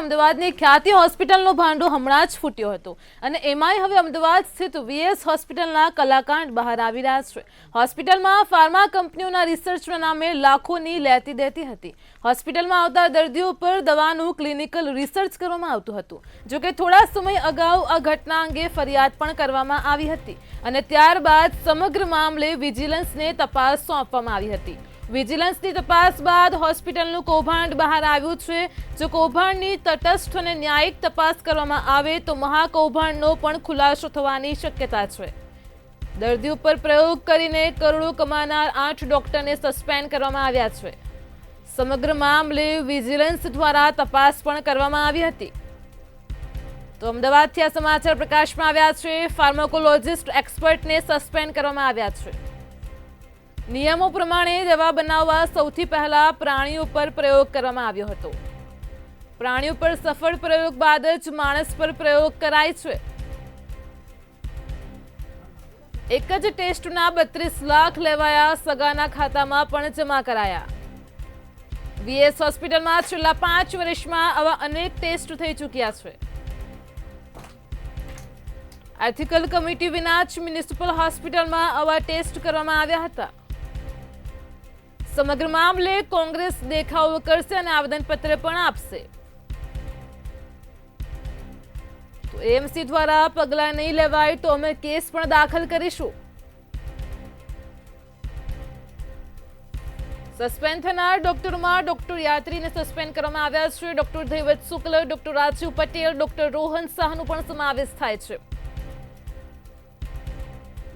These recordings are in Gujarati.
અમદાવાદની ખ્યાતિ હોસ્પિટલનો ભાંડો હમણાં જ ફૂટ્યો હતો અને એમાંય હવે અમદાવાદ સ્થિત વીએસ હોસ્પિટલના કલાકાંડ બહાર આવી રહ્યા છે। હોસ્પિટલમાં ફાર્મા કંપનીઓના રિસર્ચના નામે લાખોની લેતી દેતી હતી। હોસ્પિટલમાં આવતા દર્દીઓ પર દવાનું ક્લિનિકલ રિસર્ચ કરવામાં આવતું હતું। જો કે થોડા સમય અગાઉ આ ઘટના અંગે ફરિયાદ પણ કરવામાં આવી હતી અને ત્યારબાદ સમગ્ર મામલે વિજિલન્સને તપાસ સોંપવામાં આવી હતી। વિજિલન્સની તપાસ બાદ હોસ્પિટલનું કૌભાંડ બહાર આવ્યું છે। જો કૌભાંડની તટસ્થ અને ન્યાયિક તપાસ કરવામાં આવે તો મહાકૌભાંડનો પણ ખુલાસો થવાની શક્યતા છે। દર્દીઓ પર પ્રયોગ કરીને કરોડો કમાનાર 8 ડોક્ટરને સસ્પેન્ડ કરવામાં આવ્યા છે। સમગ્ર મામલે વિજિલન્સ દ્વારા તપાસ પણ કરવામાં આવી હતી। તો અમદાવાદથી આ સમાચાર પ્રકાશમાં આવ્યા છે। ફાર્માકોલોજિસ્ટ એક્સપર્ટને સસ્પેન્ડ કરવામાં આવ્યા છે। નિયમો પ્રમાણે દવા બનાવવા સૌથી પહેલા પ્રાણીઓ પર પ્રયોગ કરવામાં આવ્યો હતો। પ્રાણીઓ પર સફળ પ્રયોગ બાદ જ માણસ પર પ્રયોગ કરાય છે। એક જ ટેસ્ટના 32 લાખ લેવાયા, સગાના ખાતામાં પણ જમા કરાયા। વીએસ હોસ્પિટલમાં છેલ્લા 5 વર્ષમાં આવા અનેક ટેસ્ટ થઈ ચૂક્યા છે। એથિકલ કમિટી વિના જ મ્યુનિસિપલ હોસ્પિટલમાં આવા ટેસ્ટ કરવામાં આવ્યા હતા। સમગ્ર મામલે કોંગ્રેસ દેખાવો કરશે અને આવેદનપત્ર પણ આપશે। તો એએમસી દ્વારા પગલાં નહીં લેવાય તો અમે કેસ પણ દાખલ કરીશું। સસ્પેન્ડ થનાર ડોક્ટરોમાં ડોક્ટર યાત્રીને સસ્પેન્ડ કરવામાં આવ્યા છે। ડોક્ટર ધૈવત શુક્લ, ડોક્ટર રાજીવ પટેલ, ડોક્ટર રોહન શાહનો પણ સમાવેશ થાય છે।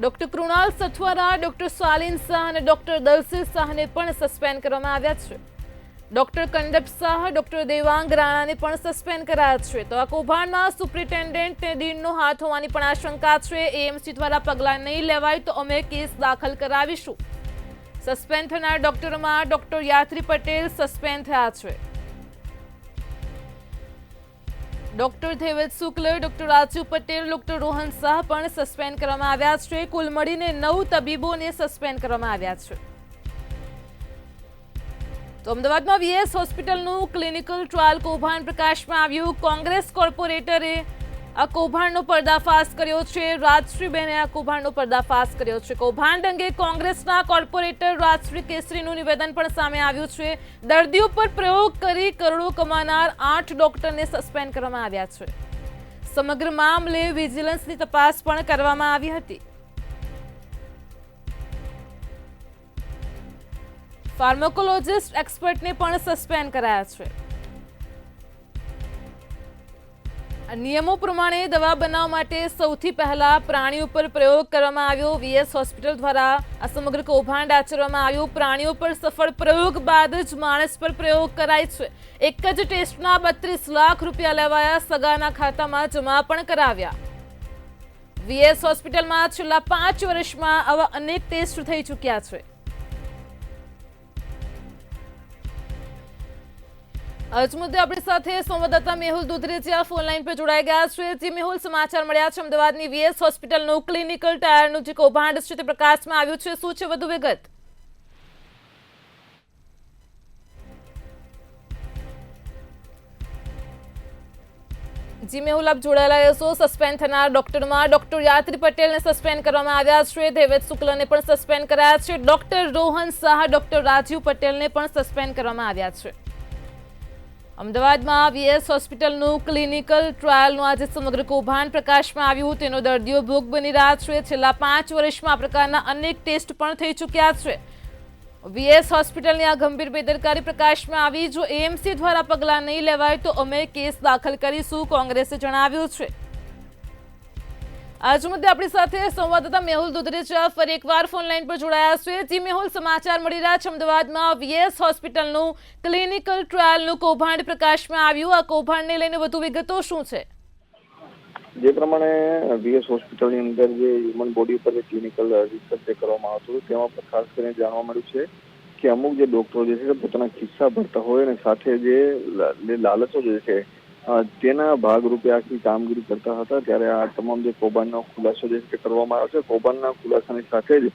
ડોક્ટર કૃણાલ સથવારા, ડોક્ટર શાલિન શાહ અને ડોક્ટર દલસીર શાહને પણ સસ્પેન્ડ કરવામાં આવ્યા છે। ડોક્ટર કંડપ શાહ, ડોક્ટર દેવાંગ રાણાને પણ સસ્પેન્ડ કરાયા છે। તો આ કૌભાંડમાં સુપ્રિન્ટેન્ડન્ટ દીનનો હાથ હોવાની પણ આશંકા છે। એએમસી દ્વારા પગલાં નહીં લેવાય તો અમે કેસ દાખલ કરાવીશું। સસ્પેન્ડ થનાર ડોક્ટરોમાં ડોક્ટર યાત્રી પટેલ સસ્પેન્ડ થયા છે। ડોક્ટર ધૈવત શુક્લ, ડોક્ટર રાજીવ પટેલ, ડોક્ટર રોહન શાહ પણ સસ્પેન્ડ કરવામાં આવ્યા છે। કુલ મળીને 9 તબીબોને સસ્પેન્ડ કરવામાં આવ્યા છે। તો અમદાવાદમાં વીએસ હોસ્પિટલનું ક્લિનિકલ ટ્રાયલ કૌભાંડ પ્રકાશમાં આવ્યું। કોંગ્રેસ કોર્પોરેટરે આ કૌભાંડનો પર્દાફાશ કર્યો છે। રાજશ્રીબેને આ કૌભાંડનો પર્દાફાશ કર્યો છે। કૌભાંડ અંગે કોંગ્રેસના કોર્પોરેટર રાજશ્રી કેસરીનું નિવેદન પણ સામે આવ્યું છે। દર્દીઓ પર પ્રયોગ કરી કરોડો કમાનાર 8 ડોક્ટરને સસ્પેન્ડ કરવામાં આવ્યા છે। સમગ્ર મામલે વિજિલન્સની તપાસ પણ કરવામાં આવી હતી। ફાર્માકોલોજિસ્ટ એક્સપર્ટને પણ સસ્પેન્ડ કરાયા છે। નિયમો પ્રમાણે દવા બનાવવા માટે સૌથી પહેલા પ્રાણીઓ પર પ્રયોગ કરવામાં આવ્યો। વીએસ હોસ્પિટલ દ્વારા આ સમગ્ર કૌભાંડ આચરવામાં આવ્યું। પ્રાણીઓ પર સફળ પ્રયોગ બાદ જ માણસ પર પ્રયોગ કરાય છે। એક જ ટેસ્ટના 32 લાખ રૂપિયા લેવાયા, સગાના ખાતામાં જમા પણ કરાવ્યા। વીએસ હોસ્પિટલમાં છેલ્લા 5 વર્ષમાં આવા અનેક ટેસ્ટ થઈ ચૂક્યા છે। આજ મુદ્દે આપણી સાથે સંવાદદાતા મેહુલ દુધરેજિયા ફોન લાઈન પર જોડાઈ ગયા છે। જી મેહુલ, સમાચાર મળ્યા છે અમદાવાદની વીએસ હોસ્પિટલનું ક્લિનિકલ ટ્રાયલનું જે કૌભાંડ છે તે પ્રકાશમાં આવ્યું છે, શું છે વધુ વિગત? જી મેહુલ, આપ જોડાયેલા રહેશો। સસ્પેન્ડ થનાર ડોક્ટરમાં ડોક્ટર યાત્રી પટેલને સસ્પેન્ડ કરવામાં આવ્યા છે। ધૈવત શુક્લને પણ સસ્પેન્ડ કરાયા છે। ડોક્ટર રોહન શાહ, ડોક્ટર રાજીવ પટેલને પણ સસ્પેન્ડ કરવામાં આવ્યા છે। અમદાવાદમાં વીએસ હોસ્પિટલનું ક્લિનિકલ ટ્રાયલનું આજે સમગ્ર કૌભાંડ પ્રકાશમાં આવ્યું। તેનો દર્દીઓ ભોગ બની રહ્યા છે। છેલ્લા 5 વર્ષમાં આ પ્રકારના અનેક ટેસ્ટ પણ થઈ ચૂક્યા છે। વીએસ હોસ્પિટલની આ ગંભીર બેદરકારી પ્રકાશમાં આવી। જો એએમસી દ્વારા પગલાં નહીં લેવાય તો અમે કેસ દાખલ કરીશું, કોંગ્રેસે જણાવ્યું છે। આજ મુદ્દે આપણી સાથે સંવાદદાતા મેહુલ દુધરેજિયા ફરી એકવાર ફોન લાઈન પર જોડાયા છે। જી મેહુલ, સમાચાર મળી રહ્યા છે અમદાવાદમાં વીએસ હોસ્પિટલનું ક્લિનિકલ ટ્રાયલનું કૌભાંડ પ્રકાશમાં આવ્યું। આ કૌભાંડને લઈને વધુ વિગતો શું છે? જે પ્રમાણે વીએસ હોસ્પિટલની અંદર જે હ્યુમન બોડી પર ક્લિનિકલ રિસર્ચ કરવામાં આવતું તેમાં પણ ખાસ કરીને જાણવા મળ્યું છે કે અમુક જે ડોક્ટરો જે છે પોતાના ખિસ્સા ભરતા હોય અને સાથે જે લાલચો જે છે તેના ભાગરૂપે આખી કામગીરી કરતા હતા। ત્યારે આ તમામ જે કૌભાંડનો ખુલાસો જે છે કરવામાં આવ્યો છે। કૌભાંડના ખુલાસાની સાથે જ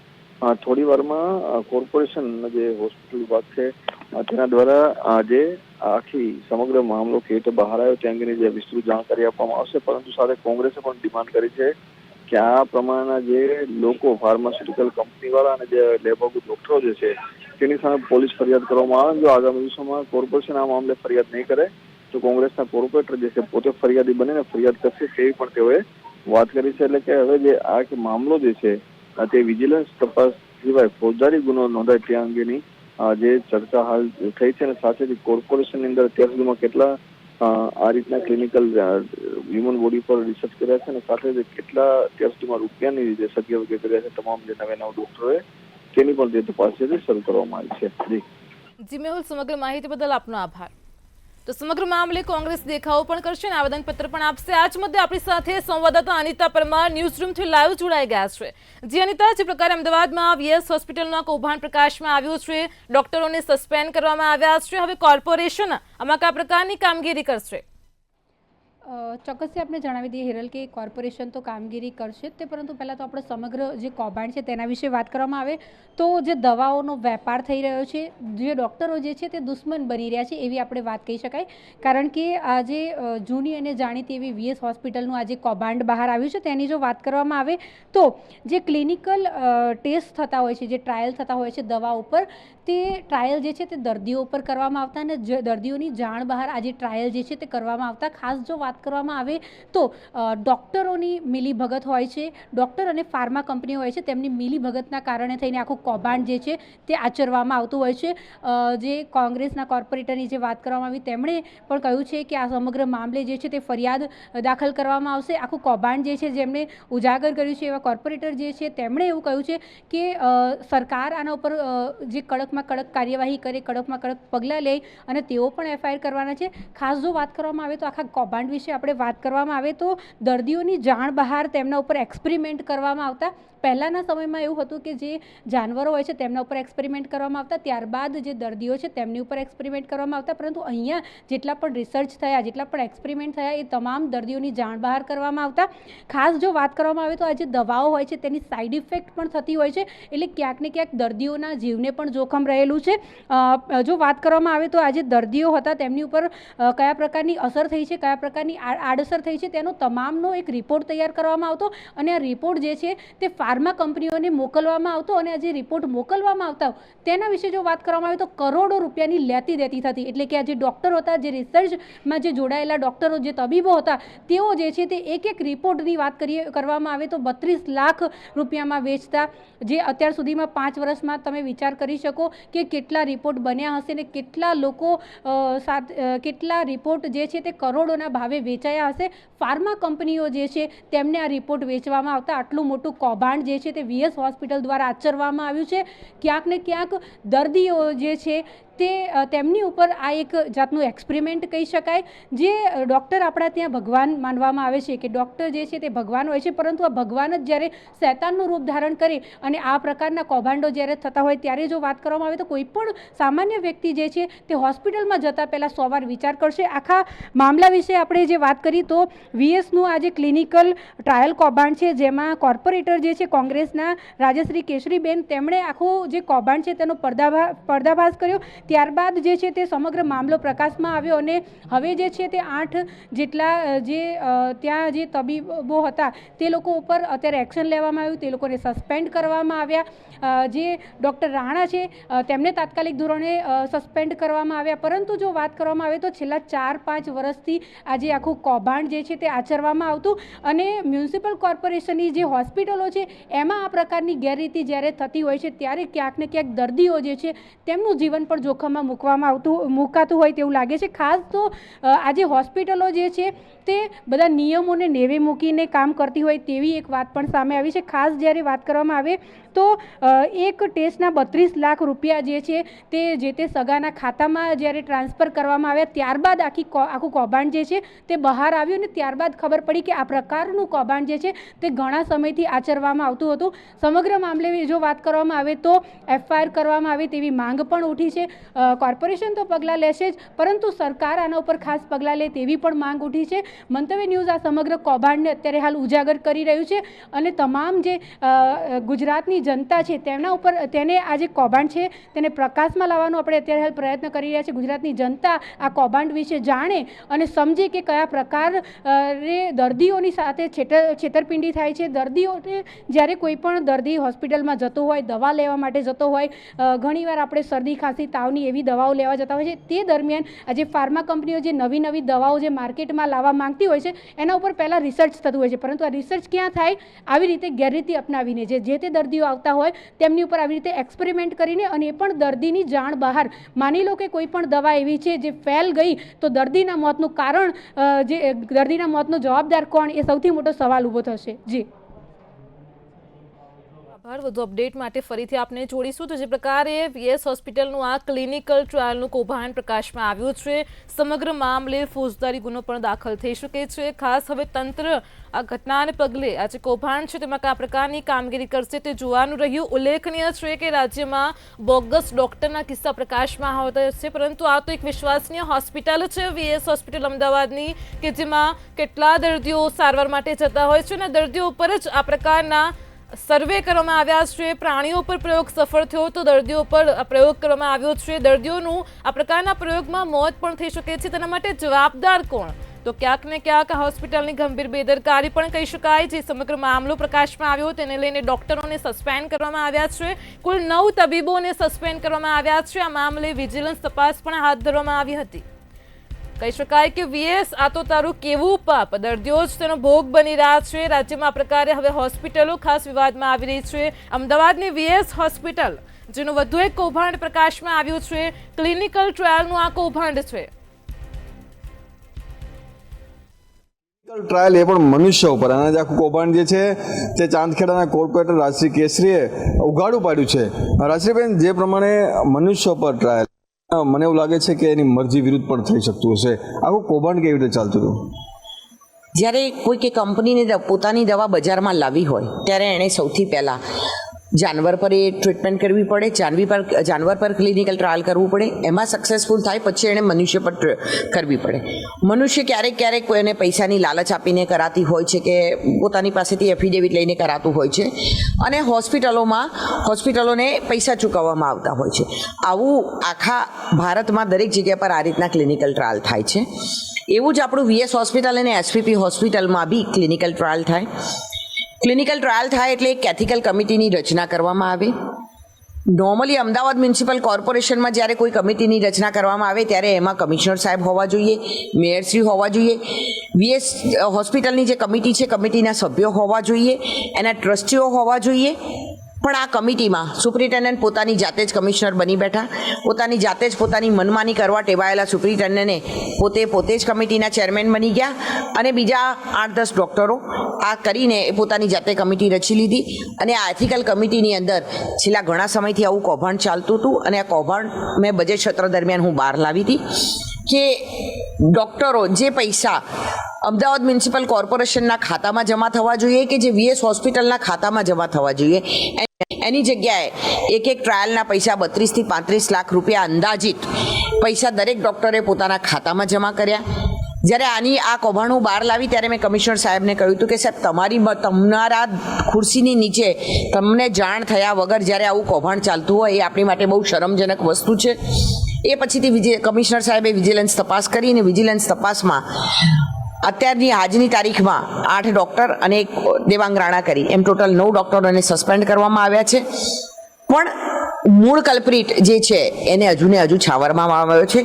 થોડી વારમાં કોર્પોરેશન જે હોસ્પિટલ વિભાગ છે તેના દ્વારા આજે આખી સમગ્ર મામલો કેવી રીતે બહાર આવ્યો તે અંગેની જે વિસ્તૃત જાણકારી આપવામાં આવશે. પરંતુ સાથે કોંગ્રેસે પણ ડિમાન્ડ કરી છે કે આ પ્રમાણના જે લોકો ફાર્માસ્યુટિકલ કંપનીવાળા અને જે લેબોરેટરી ડોક્ટરો જે છે તેની સામે પોલીસ ફરિયાદ કરવામાં આવે. જો આગામી દિવસોમાં કોર્પોરેશન આ મામલે ફરિયાદ નહીં કરે તો કોંગ્રેસના કોર્પોરેટર જે છે પોતે ફરિયાદી બનીને ફરિયાદ કરશે તેવી પણ તેઓએ વાત કરી છે. એટલે કે હવે જે આ મામલો જે છે તે વિજિલન્સ તપાસ સિવાય ફોજદારી ગુનો નોંધાય તે અંગેની જે ચર્ચા હાલ થઈ છે અને સાથેથી કોર્પોરેશનની અંદર અત્યાર સુધીમાં કેટલા આ રીતના ક્લિનિકલ હ્યુમન બોડી પર રિસર્ચ કર્યા છે અને સાથે કેટલા અત્યાર સુધીમાં રૂપિયાની જે સદુપયોગ કર્યા છે તમામ જે નવા ડોક્ટરોએ તેની પણ જે તપાસ છે તે શરૂ કરવામાં આવી છે. જી મેહુલ, સમગ્ર માહિતી બદલ આપનો આભાર. તો સમગ્ર મામલે કોંગ્રેસ દેખાવો પણ કરશે અને આવેદનપત્ર પણ આપશે. આ જ મુદ્દે આપણી સાથે સંવાદદાતા અનિતા પરમાર ન્યૂઝ રૂમથી લાઈવ જોડાઈ ગયા છે. જી અનિતા, જે પ્રકારે અમદાવાદમાં વીએસ હોસ્પિટલના કૌભાંડ પ્રકાશમાં આવ્યું છે, ડોક્ટરોને સસ્પેન્ડ કરવામાં આવ્યા છે, હવે કોર્પોરેશન આમાં કયા પ્રકારની કામગીરી કરશે? ચોક્કસથી આપણે જણાવી દઈએ હિરલ કે કોર્પોરેશન તો કામગીરી કરશે જ તે, પરંતુ પહેલાં તો આપણે સમગ્ર જે કૌભાંડ છે તેના વિશે વાત કરવામાં આવે તો જે દવાઓનો વેપાર થઈ રહ્યો છે, જે ડૉક્ટરો જે છે તે દુશ્મન બની રહ્યા છે એવી આપણે વાત કહી શકાય. કારણ કે આ જે જૂની અને જાણીતી એવી વીએસ હોસ્પિટલનું આ જે કૌભાંડ બહાર આવ્યું છે તેની જો વાત કરવામાં આવે તો જે ક્લિનિકલ ટેસ્ટ થતા હોય છે, જે ટ્રાયલ થતા હોય છે દવા ઉપર, તે ટ્રાયલ જે છે તે દર્દીઓ ઉપર કરવામાં આવતા અને દર્દીઓની જાણ બહાર આ જે ટ્રાયલ જે છે તે કરવામાં આવતા. ખાસ જો વાત કરવામાં આવે તો ડૉક્ટરોની મિલીભગત હોય છે, ડૉક્ટર અને ફાર્મા કંપનીઓ હોય છે તેમની મિલીભગતના કારણે થઈને આખું કૌભાંડ જે છે તે આચરવામાં આવતું હોય છે. જે કોંગ્રેસના કોર્પોરેટરની જે વાત કરવામાં આવી તેમણે પણ કહ્યું છે કે આ સમગ્ર મામલે જે છે તે ફરિયાદ દાખલ કરવામાં આવશે. આખું કૌભાંડ જે છે જેમણે ઉજાગર કર્યું છે એવા કોર્પોરેટર જે છે તેમણે એવું કહ્યું છે કે સરકાર આના ઉપર જે કડકમાં કડક કાર્યવાહી કરે, કડકમાં કડક પગલાં લે અને તેઓ પણ એફઆઈઆર કરવાના છે. ખાસ જો વાત કરવામાં આવે તો આખા કૌભાંડ વિશે આપણે વાત કરવામાં આવે તો દર્દીઓની જાણ બહાર તેમના ઉપર એક્સપેરિમેન્ટ કરવામાં આવતા. પહેલાંના સમયમાં એવું હતું કે જે જાનવરો હોય છે તેમના ઉપર એક્સપેરિમેન્ટ કરવામાં આવતા, ત્યારબાદ જે દર્દીઓ છે તેમની ઉપર એક્સપેરિમેન્ટ કરવામાં આવતા. પરંતુ અહીંયા જેટલા પણ રિસર્ચ થયા, જેટલા પણ એક્સપેરિમેન્ટ થયા એ તમામ દર્દીઓની જાણ બહાર કરવામાં આવતા. ખાસ જો વાત કરવામાં આવે તો આ જે દવાઓ હોય છે તેની સાઇડ ઇફેક્ટ પણ થતી હોય છે, એટલે ક્યાંક ને ક્યાંક દર્દીઓના જીવને પણ જોખમ રહેલું છે. જો વાત કરવામાં આવે તો આ જે દર્દીઓ હતા તેમની ઉપર કયા પ્રકારની અસર થઈ છે, કયા પ્રકારની આડઅસર થઈ છે તેનો તમામનો એક રિપોર્ટ તૈયાર કરવામાં આવતો અને આ રિપોર્ટ જે છે તે ફાર્મા કંપનીઓને મોકલવામાં આવતો અને આ જે રિપોર્ટ મોકલવામાં આવતા તેના વિશે જો વાત કરવામાં આવે તો કરોડો રૂપિયાની લેતી દેતી થતી. એટલે કે આ જે ડૉક્ટરો હતા, જે રિસર્ચમાં જે જોડાયેલા ડૉક્ટરો, જે તબીબો હતા, તેઓ જે છે તે એક એક રિપોર્ટની વાત કરવામાં આવે તો 32 લાખ રૂપિયામાં વેચતા. જે અત્યાર સુધીમાં 5 વર્ષમાં તમે વિચાર કરી શકો કે કેટલા રિપોર્ટ બન્યા હશે ને કેટલા લોકો કેટલા રિપોર્ટ જે છે તે કરોડોના ભાવે વેચાયા હશે. ફાર્મા કંપનીઓ જે છે તેમને આ રિપોર્ટ વેચવામાં આવતા. આટલું મોટું કૌભાંડ જે છે તે વીએસ હોસ્પિટલ દ્વારા આચરવામાં આવ્યું છે. ક્યાંક ને ક્યાંક દર્દીઓ જે છે તે તેમની ઉપર આ એક જાતનું એક્સપેરિમેન્ટ કહી શકાય. જે ડૉક્ટર આપણા ત્યાં ભગવાન માનવામાં આવે છે કે ડૉક્ટર જે છે તે ભગવાન હોય છે, પરંતુ આ ભગવાન જ જ્યારે શૈતાનનું રૂપ ધારણ કરે અને આ પ્રકારના કૌભાંડો જ્યારે થતા હોય ત્યારે જો વાત કરવામાં આવે તો કોઈ પણ સામાન્ય વ્યક્તિ જે છે તે હોસ્પિટલમાં જતાં પહેલાં 100 વાર વિચાર કરશે. આખા મામલા વિશે આપણે જે વાત કરી તો વીએસનું આ જે ક્લિનિકલ ટ્રાયલ કૌભાંડ છે જેમાં કોર્પોરેટર જે છે કોંગ્રેસના રાજશ્રી કેસરીબેન તેમણે આખું જે કૌભાંડ છે તેનો પર્દાફાશ કર્યો. ત્યારબાદ જે છે તે સમગ્ર મામલો પ્રકાશમાં આવ્યો અને હવે જે છે તે 8 જેટલા જે ત્યાં જે તબીબો હતા તે લોકો ઉપર અત્યારે એક્શન લેવામાં આવ્યું, તે લોકોને સસ્પેન્ડ કરવામાં આવ્યા. જે ડૉક્ટર રાણા છે તેમને તાત્કાલિક ધોરણે સસ્પેન્ડ કરવામાં આવ્યા. પરંતુ જો વાત કરવામાં આવે તો છેલ્લા 4-5 વર્ષથી આ જે આખું કૌભાંડ જે છે તે આચરવામાં આવતું અને મ્યુનિસિપલ કોર્પોરેશનની જે હોસ્પિટલો છે એમાં આ પ્રકારની ગેરરીતિ જ્યારે થતી હોય છે ત્યારે ક્યાંક ને ક્યાંક દર્દીઓ જે છે તેમનું જીવન પણ જોખમમાં મુકાતું હોય તેવું લાગે છે. ખાસ તો આ જે હોસ્પિટલો જે છે તે બધા નિયમોને નેવે મૂકીને કામ કરતી હોય તેવી એક વાત પણ સામે આવી છે. ખાસ જ્યારે વાત કરવામાં આવે તો એક ટેસ્ટના 32 લાખ રૂપિયા જે છે તે જે તે સગાના ખાતામાં જ્યારે ટ્રાન્સફર કરવામાં આવ્યા ત્યારબાદ આખું કૌભાંડ જે છે તે બહાર આવ્યું અને ત્યારબાદ ખબર પડી કે આ પ્રકારનું કૌભાંડ જે છે તે ઘણા સમયથી આચરવામાં આવતું હતું. સમગ્ર મામલે જો વાત કરવામાં આવે તો એફઆઈઆર કરવામાં આવે તેવી માંગ પણ ઉઠી છે. કોર્પોરેશન તો પગલાં લેશે જ, પરંતુ સરકાર આના ઉપર ખાસ પગલાં લે તેવી પણ માંગ ઉઠી છે. મંતવ્ય ન્યૂઝ આ સમગ્ર કૌભાંડને અત્યારે હાલ ઉજાગર કરી રહ્યું છે અને તમામ જે ગુજરાતની જનતા છે તેમના ઉપર તેને આ જે કૌભાંડ છે તેને પ્રકાશમાં લાવવાનો આપણે અત્યારે હાલ પ્રયત્ન કરી રહ્યા છીએ. ગુજરાતની જનતા આ કૌભાંડ વિશે જાણે અને સમજે કે કયા પ્રકાર દર્દીઓની સાથે છેતરપિંડી થાય છે. દર્દીઓને જ્યારે કોઈ પણ દર્દી હોસ્પિટલમાં જતો હોય, દવા લેવા માટે જતો હોય, ઘણીવાર આપણે શરદી ખાંસી તાવની એવી દવાઓ લેવા જતા હોય છે, તે દરમિયાન આજે ફાર્મા કંપનીઓ જે નવી નવી દવાઓ જે માર્કેટમાં લાવવા માંગતી હોય છે એના ઉપર પહેલાં રિસર્ચ થતું હોય છે, પરંતુ આ રિસર્ચ ક્યાં થાય? આવી રીતે ગેરરીતિ અપનાવીને જે તે દર્દીઓ આવતા હોય તેમની ઉપર આવી રીતે એક્સપેરિમેન્ટ કરીને, અને એ પણ દર્દીની જાણ બહાર. માની લો કે કોઈ પણ દવા એવી છે જે ફેલ ગઈ તો દર્દીના મોતનું કારણ, જે દર્દીના મોતનો જવાબદાર કોણ, એ સૌથી મોટો સવાલ ઊભો થશે. જી આભાર. વધુ અપડેટ માટે ફરીથી આપને જોડીશું. તો જે પ્રકારે વીએસ હોસ્પિટલનું આ ક્લિનિકલ ટ્રાયલનું કૌભાંડ પ્રકાશમાં આવ્યું છે, સમગ્ર મામલે ફોજદારી ગુનો પણ દાખલ થઈ શકે છે. ખાસ હવે તંત્ર આ ઘટનાને પગલે આ જે કૌભાંડ છે તેમાં કયા પ્રકારની કામગીરી કરશે તે જોવાનું રહ્યું. ઉલ્લેખનીય છે કે રાજ્યમાં બોગસ ડોક્ટરના કિસ્સા પ્રકાશમાં આવતા છે, પરંતુ આ તો એક વિશ્વસનીય હોસ્પિટલ છે વીએસ હોસ્પિટલ અમદાવાદની, કે જેમાં કેટલા દર્દીઓ સારવાર માટે જતા હોય છે અને દર્દીઓ ઉપર જ આ પ્રકારના સર્વે કરવામાં આવ્યા છે. પ્રાણીઓ પર પ્રયોગ સફળ થયો તો દર્દીઓ પર પ્રયોગ કરવામાં આવ્યો છે. દર્દીઓનું આ પ્રકારના પ્રયોગમાં મોત પણ થઈ શકે છે. તેના માટે જવાબદાર કોણ? તો ક્યાંક ને ક્યાંક હોસ્પિટલની ગંભીર બેદરકારી પણ કહી શકાય. જે સમગ્ર મામલો પ્રકાશમાં આવ્યો તેને લઈને ડોક્ટરોને સસ્પેન્ડ કરવામાં આવ્યા છે. કુલ 9 તબીબોને સસ્પેન્ડ કરવામાં આવ્યા છે. આ મામલે વિજિલન્સ તપાસ પણ હાથ ધરવામાં આવી હતી. કહી શકાય કે વીએસ આ તો તારું કેવું પાપ, દર્દીઓ જ તેનો ભોગ બની રહ્યા છે. રાજ્યમાં આ પ્રકારે હવે હોસ્પિટલો ખાસ વિવાદમાં આવી રહી છે. અમદાવાદની વીએસ હોસ્પિટલ, જેનું વધુ એક કૌભાંડ પ્રકાશમાં આવ્યું છે, ક્લિનિકલ ટ્રાયલનું આ કૌભાંડ છે. ટ્રાયલ એ પણ મનુષ્ય ઉપર, અને જે આખું કૌભાંડ જે છે તે ચાંદખેડાના કોર્પોરેટર રાજશ્રી કેસરીએ ઉઘાડું પાડ્યું છે. રાજશ્રીબેન, જે પ્રમાણે મનુષ્ય પર ટ્રાયલ, મને એવું લાગે છે કે એની મરજી વિરુદ્ધ પણ થઈ શકતું હશે. આખું કૌભાંડ કેવી રીતે ચાલતું હતું? જ્યારે કોઈ કે કંપનીને પોતાની દવા બજારમાં લાવી હોય ત્યારે એણે સૌથી પહેલાં જાનવર પર એ ટ્રીટમેન્ટ કરવી પડે, જાનવર પર ક્લિનિકલ ટ્રાયલ કરવું પડે. એમાં સક્સેસફુલ થાય પછી એણે મનુષ્ય પર કરવી પડે. મનુષ્ય ક્યારેક કોઈને પૈસાની લાલચ આપીને કરાતી હોય છે કે પોતાની પાસેથી એફિડેવિટ લઈને કરાતું હોય છે, અને હોસ્પિટલોને પૈસા ચૂકવવામાં આવતા હોય છે. આવું આખા ભારતમાં દરેક જગ્યા પર આ રીતના ક્લિનિકલ ટ્રાયલ થાય છે. એવું જ આપણું વીએસ હોસ્પિટલ અને એસપીપી હોસ્પિટલમાં બી ક્લિનિકલ ટ્રાયલ થાય. ક્લિનિકલ ટ્રાયલ થાય એટલે એક એથિકલ કમિટીની રચના કરવામાં આવે. નોર્મલી અમદાવાદ મ્યુનિસિપલ કોર્પોરેશનમાં જ્યારે કોઈ કમિટીની રચના કરવામાં આવે ત્યારે એમાં કમિશનર સાહેબ હોવા જોઈએ, મેયરશ્રી હોવા જોઈએ, વીએસ હોસ્પિટલની જે કમિટી છે કમિટીના સભ્યો હોવા જોઈએ, એના ટ્રસ્ટીઓ હોવા જોઈએ. પણ આ કમિટીમાં સુપ્રિન્ટેન્ડન્ટ પોતાની જાતે જ કમિશનર બની બેઠા. પોતાની જાતે જ પોતાની મનમાની કરવા ટેવાયેલા સુપ્રિન્ટેન્ડન્ટને પોતે જ કમિટીના ચેરમેન બની ગયા, અને બીજા 8-10 ડૉક્ટરો આ કરીને પોતાની જાતે કમિટી રચી લીધી. અને આ એથિકલ કમિટીની અંદર છેલ્લા ઘણા સમયથી આવું કૌભાંડ ચાલતું હતું, અને આ કૌભાંડ મેં બજેટ સત્ર દરમિયાન હું બહાર લાવી હતી કે ડૉક્ટરો જે પૈસા અમદાવાદ મ્યુનિસિપલ કોર્પોરેશનના ખાતામાં જમા થવા જોઈએ કે જે વીએસ હોસ્પિટલના ખાતામાં જમા થવા જોઈએ, એની જગ્યાએ એક ટ્રાયલના પૈસા 32 થી 35 લાખ રૂપિયા અંદાજિત પૈસા દરેક ડૉક્ટરે પોતાના ખાતામાં જમા કર્યા. જ્યારે આ કૌભાંડ હું બહાર લાવી ત્યારે મેં કમિશનર સાહેબને કહ્યું હતું કે સાહેબ, તમારા ખુરશીની નીચે તમને જાણ થયા વગર જ્યારે આવું કૌભાંડ ચાલતું હોય એ આપણી માટે બહુ શરમજનક વસ્તુ છે. એ પછીથી કમિશનર સાહેબે વિજિલન્સ તપાસ કરી, અને વિજિલન્સ તપાસમાં અત્યારની આજની તારીખમાં 8 ડૉક્ટર અને 1 દેવાંગ રાણા કરી એમ ટોટલ 9 ડૉક્ટરોને સસ્પેન્ડ કરવામાં આવ્યા છે. પણ મૂળ કલ્પ્રિટ જે છે એને હજુ છાવરમાં આવ્યો છે.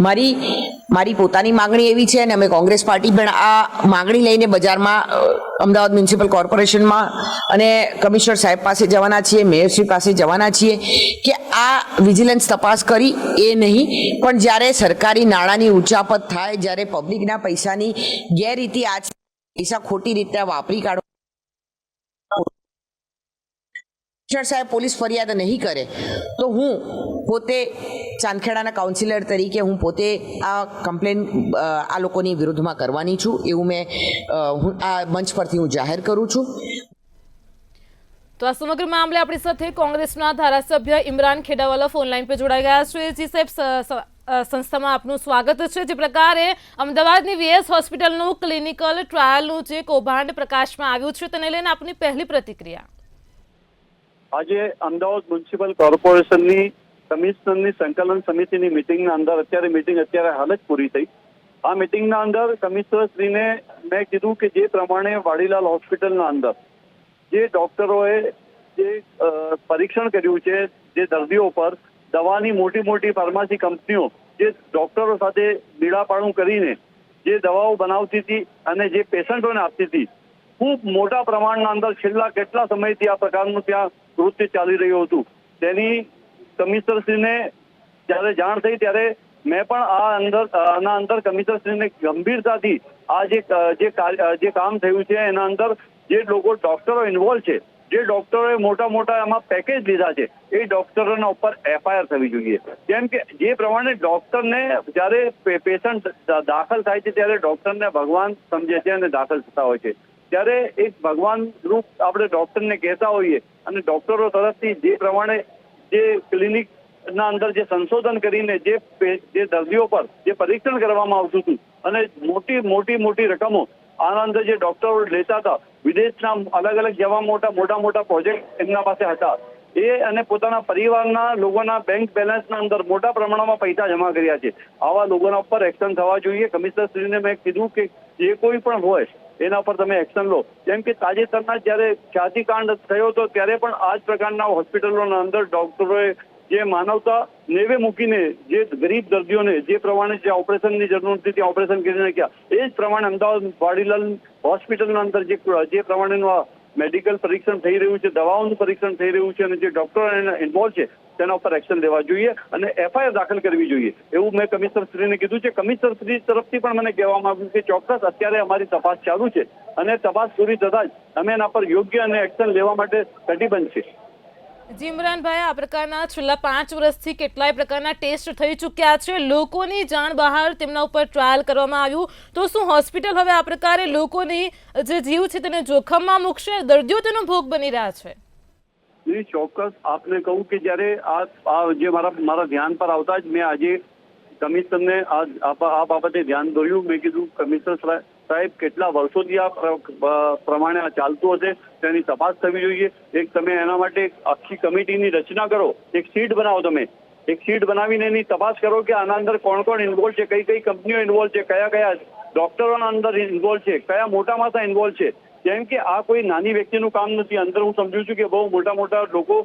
મારી પોતાની માગણી એવી છે, અને અમે કોંગ્રેસ પાર્ટી પણ આ માગણી લઈને બજારમાં અમદાવાદ મ્યુનિસિપલ કોર્પોરેશનમાં અને કમિશનર સાહેબ પાસે જવાના છીએ, મેયરશ્રી પાસે જવાના છીએ કે આ વિજિલન્સ તપાસ કરી એ નહીં, પણ જ્યારે સરકારી નાણાંની ઉચાપત થાય, જ્યારે પબ્લિકના પૈસાની ગેરરીતિ પૈસા ખોટી રીતે વાપરી કાઢો, સાહેબ પોલીસ ફરિયાદ નહીં કરે તો હું પોતે ચાંદખેડાના કાઉન્સિલર તરીકે હું પોતે આ કમ્પ્લેન આ લોકોની વિરુદ્ધમાં કરવાની છું. એવું મેં આ મંચ પરથી હું જાહેર કરું છું. તો આ સમગ્ર મામલે આપણી સાથે કોંગ્રેસના ધારાસભ્ય ઇમરાન ખેડાવાલા ફોનલાઈન પર જોડાઈ ગયા છે. જી સાહેબ, સંસ્થામાં આપનું સ્વાગત છે. જે પ્રકારે અમદાવાદની વીએસ હોસ્પિટલનું ક્લિનિકલ ટ્રાયલનું જે કૌભાંડ પ્રકાશમાં આવ્યું છે તેને લઈને આપની પહેલી પ્રતિક્રિયા. આજે અમદાવાદ મ્યુનિસિપલ કોર્પોરેશનની કમિશનરની સંકલન સમિતિની મિટિંગના અંદર મિટિંગ હાલ જ પૂરી થઈ. આ મિટિંગના અંદર કમિશનરશ્રીને મેં કીધું કે જે પ્રમાણે વાડીલાલ હોસ્પિટલના અંદર જે ડોક્ટરોએ જે પરીક્ષણ કર્યું છે, જે દર્દીઓ પર દવાની મોટી ફાર્મસી કંપનીઓ જે ડોક્ટરો સાથે બીડાપાડું કરીને જે દવાઓ બનાવતી હતી અને જે પેશન્ટોને આપતી હતી, ખૂબ મોટા પ્રમાણના અંદર છેલ્લા કેટલા સમયથી આ પ્રકારનું ત્યાં કૃત્ય ચાલી રહ્યું હતું. તેની કમિશનરશ્રીને જ્યારે જાણ થઈ ત્યારે મેં પણ આના અંદર કમિશનરશ્રીને ગંભીરતાથી આ જે કામ થયું છે એના અંદર જે લોકો ડોક્ટરો ઇન્વોલ્વ છે, જે ડોક્ટરોએ મોટા એમાં પેકેજ લીધા છે, એ ડોક્ટરોના ઉપર એફઆઈઆર થવી જોઈએ. કેમ કે જે પ્રમાણે ડોક્ટરને જ્યારે પેશન્ટ દાખલ થાય છે ત્યારે ડોક્ટરને ભગવાન સમજે છે અને દાખલ થતા હોય છે. ત્યારે એક ભગવાન રૂપ આપણે ડોક્ટરને કહેતા હોઈએ અને ડોક્ટરો તરફથી જે પ્રમાણે જે ક્લિનિક ના અંદર જે સંશોધન કરીને જે દર્દીઓ પર જે પરીક્ષણ કરવામાં આવતું હતું અને મોટી રકમો આના અંદર જે ડોક્ટરો લેતા હતા, વિદેશના અલગ જેવા મોટા પ્રોજેક્ટ એમના પાસે હતા, એ અને પોતાના પરિવારના લોકોના બેંક બેલેન્સના અંદર મોટા પ્રમાણમાં પૈસા જમા કર્યા છે. આવા લોકોના ઉપર એક્શન થવા જોઈએ. કમિશનરશ્રીને મેં કીધું કે જે કોઈ પણ હોય એના પર તમે એક્શન લો. કેમ કે તાજેતરના જ્યારે ખ્યાતિકાંડ થયો હતો ત્યારે પણ આ જ પ્રકારના હોસ્પિટલોના અંદર ડોક્ટરોએ જે માનવતા નેવે મૂકીને જે ગરીબ દર્દીઓને જે પ્રમાણે જે ઓપરેશનની જરૂર હતી ત્યાં ઓપરેશન કરી નાખ્યા. એ જ પ્રમાણે અમદાવાદ વાડીલાલ હોસ્પિટલના અંદર જે પ્રમાણેનું મેડિકલ પરીક્ષણ થઈ રહ્યું છે, દવાઓનું પરીક્ષણ થઈ રહ્યું છે અને જે ડોક્ટરો ઇન્વોલ્વ છે તેના ઉપર એક્શન લેવા જોઈએ અને એફઆઈઆર દાખલ કરવી જોઈએ એવું મેં કમિશનરશ્રીને કીધું છે. કમિશનરશ્રી તરફથી પણ મને કહેવામાં આવ્યું કે ચોક્કસ અત્યારે અમારી તપાસ ચાલુ છે અને તપાસ પૂરી થતાં જ અમે એના પર યોગ્ય અને એક્શન લેવા માટે કટિબદ્ધ છે. જી ઇમરાનભાઈ, આ પ્રકારના છેલ્લા 5 વર્ષથી કેટલાય પ્રકારના ટેસ્ટ થઈ ચૂક્યા છે, લોકોની જાણ બહાર તેમના ઉપર ટ્રાયલ કરવામાં આવ્યું, તો શું હોસ્પિટલ હવે આ પ્રકારે લોકોની જે જીવ છે તેને જોખમમાં મૂકશે? દર્દીઓ તેનો ભોગ બની રહ્યા છે. ચોક્કસ આપને કહું કે જ્યારે આ જે મારા ધ્યાન પર આવતા જ મેં આજે કમિશનરને આ બાબતે ધ્યાન દોર્યું. મેં કીધું કમિશનર સાહેબ, કેટલા વર્ષોથી આ પ્રમાણે આ ચાલતું હશે તેની તપાસ થવી જોઈએ. એક તમે એના માટે આખી કમિટીની રચના કરો, એક સીટ બનાવો, તમે એક સીટ બનાવીને એની તપાસ કરો કે આના અંદર કોણ ઇન્વોલ્વ છે, કઈ કંપનીઓ ઇન્વોલ્વ છે, કયા ડોક્ટરોના અંદર ઇન્વોલ્વ છે, કયા મોટા ઇન્વોલ્વ છે. કેમ કે આ કોઈ નાની વ્યક્તિનું કામ નથી. અંદર હું સમજુ છું કે બહુ મોટા લોકો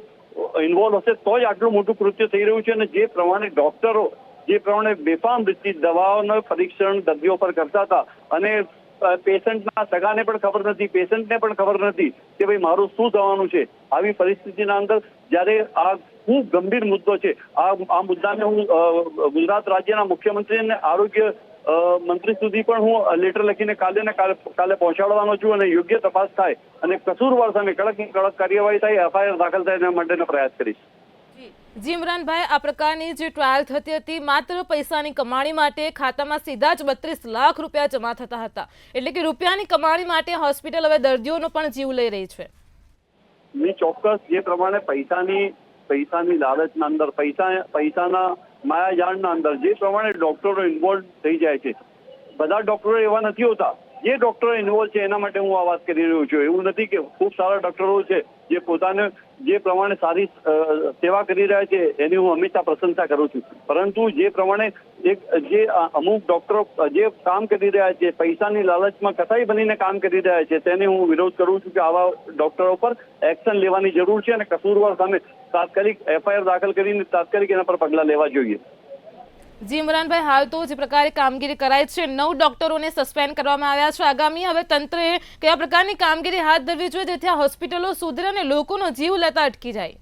ઇન્વોલ્વ હશે તો જ આટલું મોટું કૃત્ય થઈ રહ્યું છે. અને જે પ્રમાણે ડોક્ટરો જે પ્રમાણે બેફામ રીતે દવાઓનું પરીક્ષણ દર્દીઓ પર કરતા હતા અને પેશન્ટના સગાને પણ ખબર નથી, પેશન્ટને પણ ખબર નથી કે ભાઈ મારું શું થવાનું છે. આવી પરિસ્થિતિના અંદર જ્યારે આ ખૂબ ગંભીર મુદ્દો છે, આ મુદ્દાને હું ગુજરાત રાજ્યના મુખ્યમંત્રી અને આરોગ્ય મંત્રી સુધી પણ હું લેટર લખીને કાલે પહોંચાડવાનો છું અને યોગ્ય તપાસ થાય અને કસૂરવાર સામે કડક કાર્યવાહી થાય, એફઆઈઆર દાખલ થાય એના માટેનો પ્રયાસ કરીશ. જી ઇમરાનભાઈ, આ પ્રકારની જે ટ્રાયલ થતી હતી માત્ર પૈસાની કમાણી માટે ખાતામાં સીધા જ 32 લાખ રૂપિયા જમા થતા હતા. એટલે કે રૂપિયાની કમાણી માટે હોસ્પિટલ હવે દર્દીઓનો પણ જીવ લઈ રહી છે. ચોક્કસ જે પ્રમાણે પૈસાની લાલચના અંદર, પૈસાના માયાજાળના અંદર જે પ્રમાણે ડોક્ટરો ઇન્વોલ્વ થઈ જાય છે, બધા ડોક્ટરો એવા નથી હોતા. જે ડોક્ટરો ઇન્વોલ્વ છે એના માટે હું આ વાત કરી રહ્યો છું. એવું નથી કે ખૂબ સારા ડોક્ટરો છે જે પોતાને જે પ્રમાણે સારી સેવા કરી રહ્યા છે એની હું હંમેશા પ્રશંસા કરું છું. પરંતુ જે પ્રમાણે જે અમુક ડોક્ટરો જે કામ કરી રહ્યા છે, પૈસાની લાલચમાં કસાઈ બનીને કામ કરી રહ્યા છે, તેને હું વિરોધ કરું છું કે આવા ડોક્ટરો પર એક્શન લેવાની જરૂર છે અને કસૂરવાર સામે તાત્કાલિક એફઆઈઆર દાખલ કરીને તાત્કાલિક એના પર પગલાં લેવા જોઈએ. જી ઇમરાનભાઈ, હાલ તો જે પ્રકારે કામગીરી કરાઈ છે, 9 ડોક્ટરોને સસ્પેન્ડ કરવામાં આવ્યા છે. આગામી હવે તંત્રએ કયા પ્રકારની કામગીરી હાથ ધરવી જોઈએ જેથી આ હોસ્પિટલો સુધરે અને લોકોનો જીવ લેતા અટકી જાય?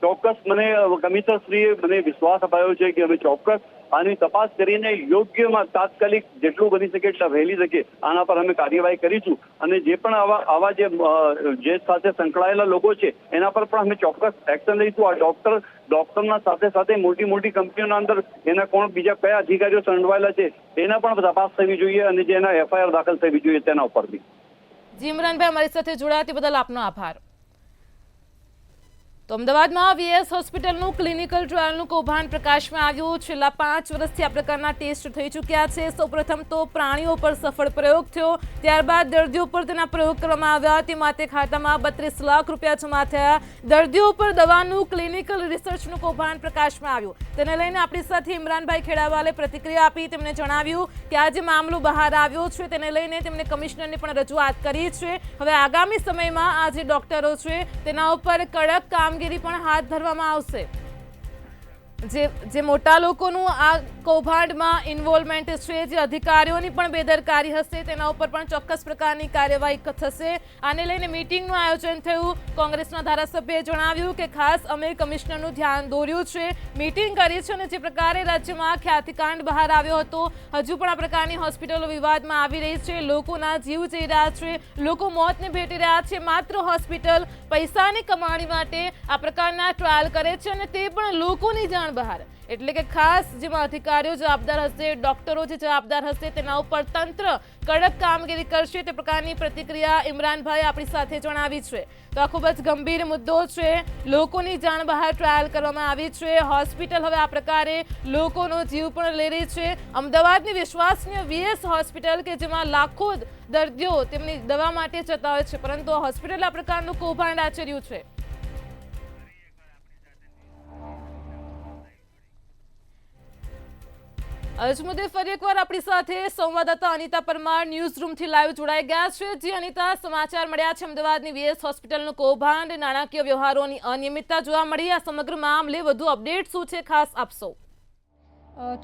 ચોક્કસ મને કમિશનરશ્રીએ મને વિશ્વાસ અપાયો છે કે અમે ચોક્કસ આની તપાસ કરીને યોગ્યમાં તાત્કાલિક જેટલું બની શકે એટલા વહેલી શકે આના પર અમે કાર્યવાહી કરીશું અને જે પણ આવા જે સાથે સંકળાયેલા લોકો છે એના પર પણ અમે ચોક્કસ એક્શન લઈશું. આ ડોક્ટરના સાથે મોટી કંપનીઓના અંદર એના કોણ બીજા કયા અધિકારીઓ સંડવાયેલા છે એના પણ તપાસ થવી જોઈએ અને જેના એફઆઈઆર દાખલ થવી જોઈએ તેના ઉપર બી. જી ઇમરાનભાઈ, અમારી સાથે જોડાયા તે બદલ આપનો આભાર. તો અમદાવાદમાં વીએસ હોસ્પિટલનું ક્લિનિકલ ટ્રાયલનું કૌભાંડ પ્રકાશમાં આવ્યું. છેલ્લા 5 વર્ષથી આ પ્રકારના ટેસ્ટ થઈ ચૂક્યા છે. સૌપ્રથમ તો પ્રાણીઓ પર સફળ પ્રયોગ થયો, ત્યારબાદ દર્દીઓ પર તેના પ્રયોગ કરવામાં આવ્યા. તે માટે ખાતામાં 32 લાખ રૂપિયા જમા થયા. દર્દીઓ પર દવાનું ક્લિનિકલ રિસર્ચનું કૌભાંડ પ્રકાશમાં આવ્યું. તેને લઈને આપણી સાથે ઇમરાનભાઈ ખેડાવાલે પ્રતિક્રિયા આપી. તેમણે જણાવ્યું કે આ જે મામલો બહાર આવ્યો છે તેને લઈને તેમણે કમિશનરને પણ રજૂઆત કરી છે. હવે આગામી સમયમાં આ જે ડોક્ટરો છે તેના ઉપર કડક કામગીરી પણ હાથ ધરવામાં આવશે. જે મોટા લોકોનું આ કૌભાંડમાં ઇન્વોલ્વમેન્ટ છે, જે અધિકારીઓની પણ બેદરકારી હશે તેના ઉપર પણ ચોક્કસ પ્રકારની કાર્યવાહી થશે. આને લઈને મીટિંગનું આયોજન થયું. કોંગ્રેસના ધારાસભ્યએ જણાવ્યું કે ખાસ અમે કમિશનરનું ધ્યાન દોર્યું છે, મીટિંગ કરી છે અને જે પ્રકારે રાજ્યમાં ખ્યાતિકાંડ બહાર આવ્યો હતો, હજુ પણ આ પ્રકારની હોસ્પિટલો વિવાદમાં આવી રહી છે. લોકોના જીવ જઈ રહ્યા છે, લોકો મોતને ભેટી રહ્યા છે. માત્ર હોસ્પિટલ પૈસાની કમાણી માટે આ પ્રકારના ટ્રાયલ કરે છે અને તે પણ લોકોની જાણ બહાર. એટલે કે ખાસ જેમાં અધિકારીઓ જવાબદાર હશે, ડોક્ટરો જે જવાબદાર હશે તેના ઉપર તંત્ર કડક કામગીરી કરશે તે પ્રકારની પ્રતિક્રિયા ઇમરાનભાઈ આપણી સાથે જણાવી છે. તો આ ખૂબ જ ગંભીર મુદ્દો છે. લોકોની જાણ બહાર ટ્રાયલ કરવામાં આવી છે. હોસ્પિટલ હવે આ પ્રકારે લોકોનો જીવ પણ લઈ રહી છે. અમદાવાદની વિશ્વસનીય વીએસ હોસ્પિટલ કે જેમાં લાખો દર્દીઓ તેમની દવા માટે જતા હોય છે, પરંતુ હોસ્પિટલ આ પ્રકારનું કૌભાંડ આચર્યું છે. આજ મુદ્દે ફરી એકવાર આપણી સાથે સંવાદદાતા અનિતા પરમાર ન્યૂઝ રૂમથી લાઈવ જોડાઈ ગયા છે. જી અનિતા, સમાચાર મળ્યા છે અમદાવાદની વીએસ હોસ્પિટલનું કૌભાંડ, નાણાકીય વ્યવહારોની અનિયમિતતા જોવા મળી. આ સમગ્ર મામલે વધુ અપડેટ શું છે, ખાસ આપશો?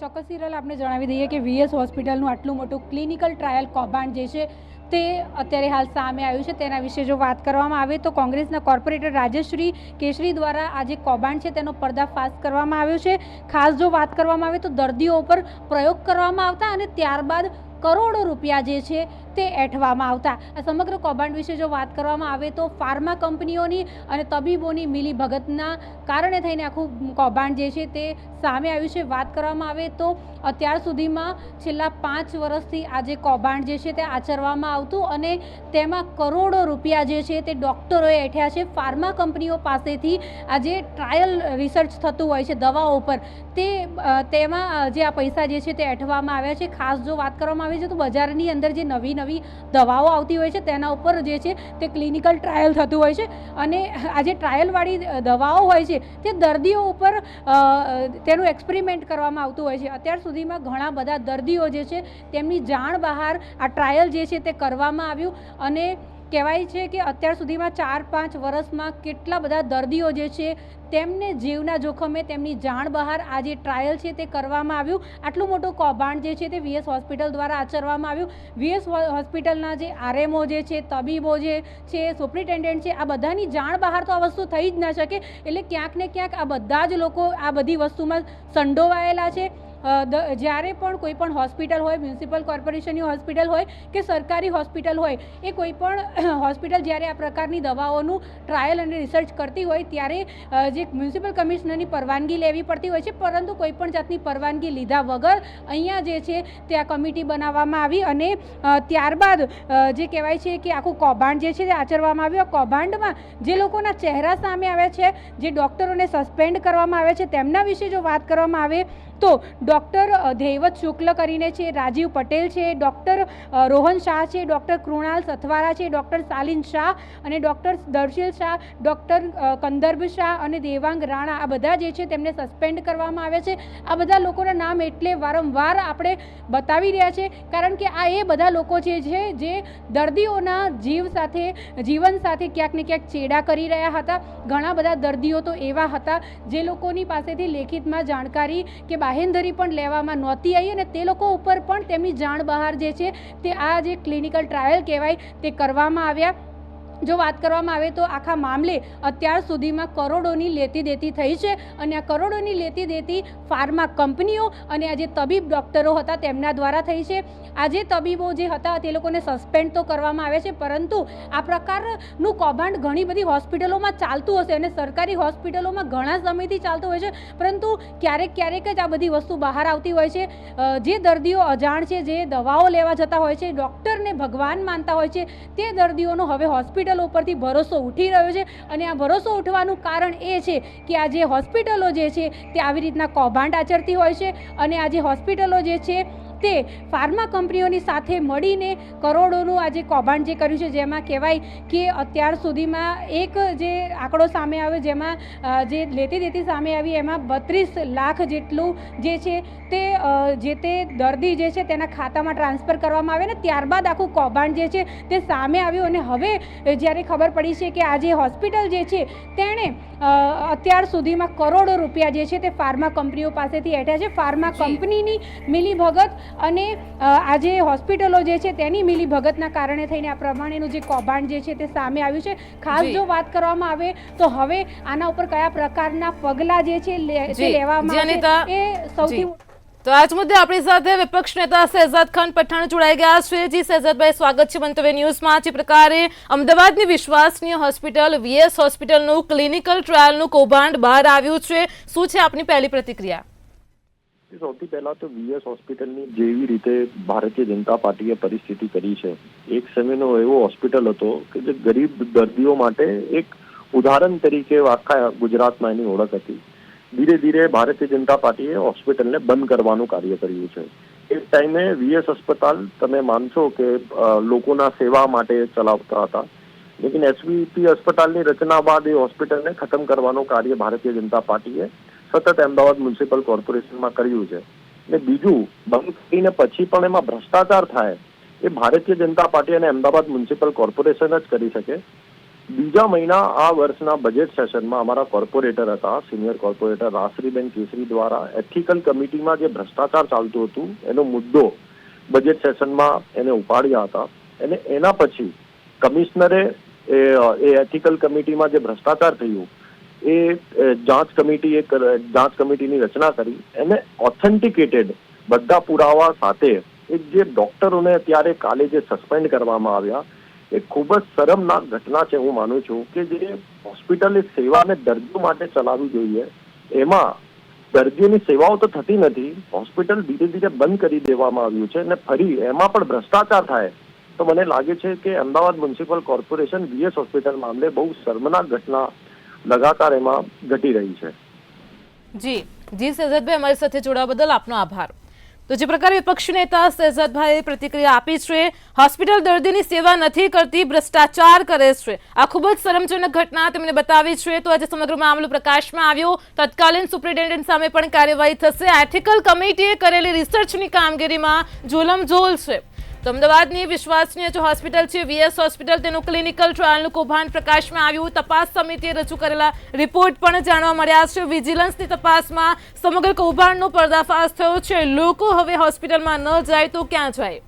ચોક્કસ હિરલ, આપણે જણાવી દઈએ કે વીએસ હોસ્પિટલનું આટલું મોટું ક્લિનિકલ ટ્રાયલ કૌભાંડ જે છે તે અત્યારે હાલ સામે આવ્યું છે. તેના વિશે જો વાત કરવામાં આવે તો કોંગ્રેસના કોર્પોરેટર રાજેશ્રી કેસરી દ્વારા આ જે કૌભાંડ છે તેનો પર્દાફાશ કરવામાં આવ્યો છે. ખાસ જો વાત કરવામાં આવે તો દર્દીઓ ઉપર પ્રયોગ કરવામાં આવતા અને ત્યારબાદ કરોડો રૂપિયા જે છે તે એઠવામાં આવતા. આ સમગ્ર કૌભાંડ વિશે જો વાત કરવામાં આવે તો ફાર્મા કંપનીઓની અને તબીબોની મિલીભગતના કારણે થઈને આખું કૌભાંડ જે છે તે સામે આવ્યું છે. વાત કરવામાં આવે તો અત્યાર સુધીમાં છેલ્લા 5 વર્ષથી આ જે કૌભાંડ જે છે તે આચરવામાં આવતું અને તેમાં કરોડો રૂપિયા જે છે તે ડૉક્ટરોએ એઠ્યા છે. ફાર્મા કંપનીઓ પાસેથી આ જે ટ્રાયલ રિસર્ચ થતું હોય છે દવાઓ ઉપર, તેમાં જે આ પૈસા જે છે તે એઠવામાં આવ્યા છે. ખાસ જો વાત કરવામાં આવે છે તો બજારની અંદર જે નવી દવાઓ આવતી હોય છે તેના ઉપર જે છે તે ક્લિનિકલ ટ્રાયલ થતું હોય છે અને આ જે ટ્રાયલવાળી દવાઓ હોય છે તે દર્દીઓ ઉપર તેનું એક્સપેરિમેન્ટ કરવામાં આવતું હોય છે. અત્યાર સુધીમાં ઘણા બધા દર્દીઓ જે છે તેમની જાણ બહાર આ ટ્રાયલ જે છે તે કરવામાં આવ્યું અને કહેવાય છે કે અત્યાર સુધીમાં 4-5 વર્ષમાં કેટલા બધા દર્દીઓ જે છે તેમને જીવના જોખમે તેમની જાણ બહાર આ જે ટ્રાયલ છે તે કરવામાં આવ્યું. આટલું મોટું કૌભાંડ જે છે તે વીએસ હોસ્પિટલ દ્વારા આચરવામાં આવ્યું. વીએસ હોસ્પિટલના જે આરએમઓ જે છે, તબીબો જે છે, સુપ્રિન્ટેન્ડન્ટ છે, આ બધાની જાણ બહાર તો આ વસ્તુ થઈ જ ના શકે. એટલે ક્યાંક ને ક્યાંક આ બધા જ લોકો આ બધી વસ્તુમાં સંડોવાયેલા છે. જ્યારે પણ કોઈ પણ હોસ્પિટલ હોય, મ્યુનિસિપલ કોર્પોરેશનની હોસ્પિટલ હોય કે સરકારી હોસ્પિટલ હોય, એ કોઈ પણ હોસ્પિટલ જ્યારે આ પ્રકારની દવાઓનું ટ્રાયલ અને રિસર્ચ કરતી હોય ત્યારે જે મ્યુનિસિપલ કમિશનરની પરવાનગી લેવી પડતી હોય છે, પરંતુ કોઈ પણ જાતની પરવાનગી લીધા વગર અહીંયા જે છે તે આ કમિટી બનાવવામાં આવી અને ત્યારબાદ જે કહેવાય છે કે આખું કૌભાંડ જે છે તે આચરવામાં આવ્યું. આ કૌભાંડમાં જે લોકોના ચહેરા સામે આવ્યા છે, જે ડૉક્ટરોને સસ્પેન્ડ કરવામાં આવ્યા છે, તેમના વિશે જો વાત કરવામાં આવે તો ડૉક્ટર ધૈવત શુક્લ કરીને છે, રાજીવ પટેલ છે, ડૉક્ટર રોહન શાહ છે, ડૉક્ટર કૃણાલ સથવારા છે, ડૉક્ટર સાલિન શાહ અને ડૉક્ટર દર્શિલ શાહ, ડૉક્ટર કંદર્ભ શાહ અને દેવાંગ રાણા, આ બધા જે છે તેમને સસ્પેન્ડ કરવામાં આવ્યા છે. આ બધા લોકોના નામ એટલે વારંવાર આપણે બતાવી રહ્યા છે કારણ કે આ એ બધા લોકો જે છે જે દર્દીઓના જીવન સાથે ક્યાંક ને ક્યાંક ચેડા કરી રહ્યા હતા. ઘણા બધા દર્દીઓ તો એવા હતા જે લોકોની પાસેથી લેખિતમાં જાણકારી કે બાહેંધરી પણ લેવામાં નહોતી આવી અને તે લોકો ઉપર પણ તેમની જાણ બહાર જે છે તે આ જે ક્લિનિકલ ટ્રાયલ કહેવાય તે કરવામાં આવ્યા. જો વાત કરવામાં આવે તો આખા મામલે અત્યાર સુધીમાં કરોડોની લેતી દેતી થઈ છે અને આ કરોડોની લેતી દેતી ફાર્મા કંપનીઓ અને આ જે તબીબ ડૉક્ટરો હતા તેમના દ્વારા થઈ છે. આ જે તબીબો જે હતા તે લોકોને સસ્પેન્ડ તો કરવામાં આવે છે, પરંતુ આ પ્રકારનું કૌભાંડ ઘણી બધી હોસ્પિટલોમાં ચાલતું હશે અને સરકારી હોસ્પિટલોમાં ઘણા સમયથી ચાલતું હોય છે, પરંતુ ક્યારેક જ આ બધી વસ્તુ બહાર આવતી હોય છે. જે દર્દીઓ અજાણ છે, જે દવાઓ લેવા જતા હોય છે, ડૉક્ટરને ભગવાન માનતા હોય છે, તે દર્દીઓનો હવે હોસ્પિટલ હોસ્પિટલો ઉપરથી ભરોસો ઉઠી રહ્યો છે અને આ ભરોસો ઉઠવાનું કારણ એ છે કે આ જે હોસ્પિટલો જે છે તે આવી રીતના કૌભાંડ આચરતી હોય છે અને આ જે હોસ્પિટલો જે છે તે ફાર્મા કંપનીઓની સાથે મળીને કરોડોનું આજે કૌભાંડ જે કર્યું છે, જેમાં કહેવાય કે અત્યાર સુધીમાં એક જે આંકડો સામે આવ્યો જેમાં જે લેતી દેતી સામે આવી એમાં 32 લાખ જેટલું જે છે તે જે તે દર્દી જે છે તેના ખાતામાં ટ્રાન્સફર કરવામાં આવે ને ત્યારબાદ આખું કૌભાંડ જે છે તે સામે આવ્યું અને હવે જ્યારે ખબર પડી છે કે આ જે હોસ્પિટલ જે છે તેણે અત્યાર સુધીમાં કરોડો રૂપિયા જે છે તે ફાર્મા કંપનીઓ પાસેથી હેઠ્યા છે. ફાર્મા કંપનીની મિલીભગત અને આજે હોસ્પિટલો જે છે તેની મિલીભગતના કારણે થઈને આ પ્રમાણેનું જે કૌભાંડ જે છે તે સામે આવ્યું છે. ખાસ જો વાત કરવામાં આવે તો હવે આના ઉપર કયા પ્રકારના પગલાં જે છે તે લેવામાં આવે એ સૌથી તો આજ મુદ્દે આપણી સાથે વિપક્ષ નેતા શહેજાદ ખાન પઠાણ જોડાઈ ગયા છે. જી શહેજાદભાઈ, સ્વાગત છે મંતવ્ય ન્યૂઝમાં. જે પ્રકારે અમદાવાદની વિશ્વસનીય હોસ્પિટલ વીએસ હોસ્પિટલનું ક્લિનિકલ ટ્રાયલનું કૌભાંડ બહાર આવ્યું છે, શું છે આપની પહેલી પ્રતિક્રિયા? સૌથી પહેલા તો વીએસ હોસ્પિટલની જેવી રીતે ભારતીય જનતા પાર્ટીએ પરિસ્થિતિ કરી છે, એક સમયનો એવો હોસ્પિટલ હતો કે જે ગરીબ દર્દીઓ માટે એક ઉદાહરણ તરીકે આખા ગુજરાતમાં એની ઓળખ હતી. ધીરે ધીરે ભારતીય જનતા પાર્ટીએ હોસ્પિટલને બંધ કરવાનું કાર્ય કર્યું છે. એક ટાઈમે વીએસ અસ્પતાલ તમે માનશો કે લોકોના સેવા માટે ચલાવતા હતા, લેકિન એસવીપી અસ્પતાલની રચના બાદ એ હોસ્પિટલને ખતમ કરવાનું કાર્ય ભારતીય જનતા પાર્ટીએ સતત અમદાવાદ મ્યુનિસિપલ કોર્પોરેશનમાં કર્યું છે. ને બીજું, બંધ કરીને પછી પણ એમાં ભ્રષ્ટાચાર થાય એ ભારતીય જનતા પાર્ટી અને અમદાવાદ મ્યુનિસિપલ કોર્પોરેશન જ કરી શકે. બીજા મહિના આ વર્ષના બજેટ સેશનમાં અમારા કોર્પોરેટર હતા, સિનિયર કોર્પોરેટર રાશ્રીબેન કેસરી દ્વારા એથિકલ કમિટીમાં જે ભ્રષ્ટાચાર ચાલતું હતું એનો મુદ્દો બજેટ સેશનમાં એને ઉપાડ્યા હતા અને એના પછી કમિશનરે એ એથિકલ કમિટીમાં જે ભ્રષ્ટાચાર થયું એ જાંચ કમિટીની રચના કરી એને ઓથેન્ટિકેટેડ બધા પુરાવા સાથે એક જે ડોક્ટરોને ત્યારે કાલે જે સસ્પેન્ડ કરવામાં આવ્યા એ ખૂબ જ શરમનાક ઘટના છે. હું માનું છું કે જે હોસ્પિટલ સેવાને દર્દીઓ માટે ચલાવવી જોઈએ એમાં દર્દીઓની સેવાઓ તો થતી નથી, હોસ્પિટલ ધીરે ધીરે બંધ કરી દેવામાં આવ્યું છે અને ફરી એમાં પણ ભ્રષ્ટાચાર થાય તો મને લાગે છે કે Ahmedabad municipal corporation VS hospital મામલે બહુ શર્મનાક ઘટના લગાતાર એમાં ઘટી રહી છે. જી શહેજાદભાઈ, અમારી સાથે જોડાવા બદલ આપનો આભાર. તો જે પ્રકારે વિપક્ષ નેતા શહેજાદભાઈએ પ્રતિક્રિયા આપી છે, હોસ્પિટલ દર્દીની સેવા નથી કરતી, ભ્રષ્ટાચાર કરે છે, આ ખૂબ જ શરમજનક ઘટના તેમણે બતાવી છે. તો આજે સમગ્ર મામલો પ્રકાશમાં આવ્યો, તત્કાલીન સુપ્રિન્ટેન્ડન્ટ સામે પણ કાર્યવાહી થશે. એથિકલ કમિટીએ કરેલી રિસર્ચની કામગીરીમાં જોલમજોલ છે. તો અમદાવાદની વિશ્વસનીય જે હોસ્પિટલ છે વીએસ હોસ્પિટલ, તેનું ક્લિનિકલ ટ્રાયલનું કૌભાંડ પ્રકાશમાં આવ્યું. તપાસ સમિતિએ રજૂ કરેલા રિપોર્ટ પણ જાણવા મળ્યા છે. વિજિલન્સની તપાસમાં સમગ્ર કૌભાંડનો પર્દાફાશ થયો છે. લોકો હવે હોસ્પિટલમાં ન જાય તો ક્યાં જાય?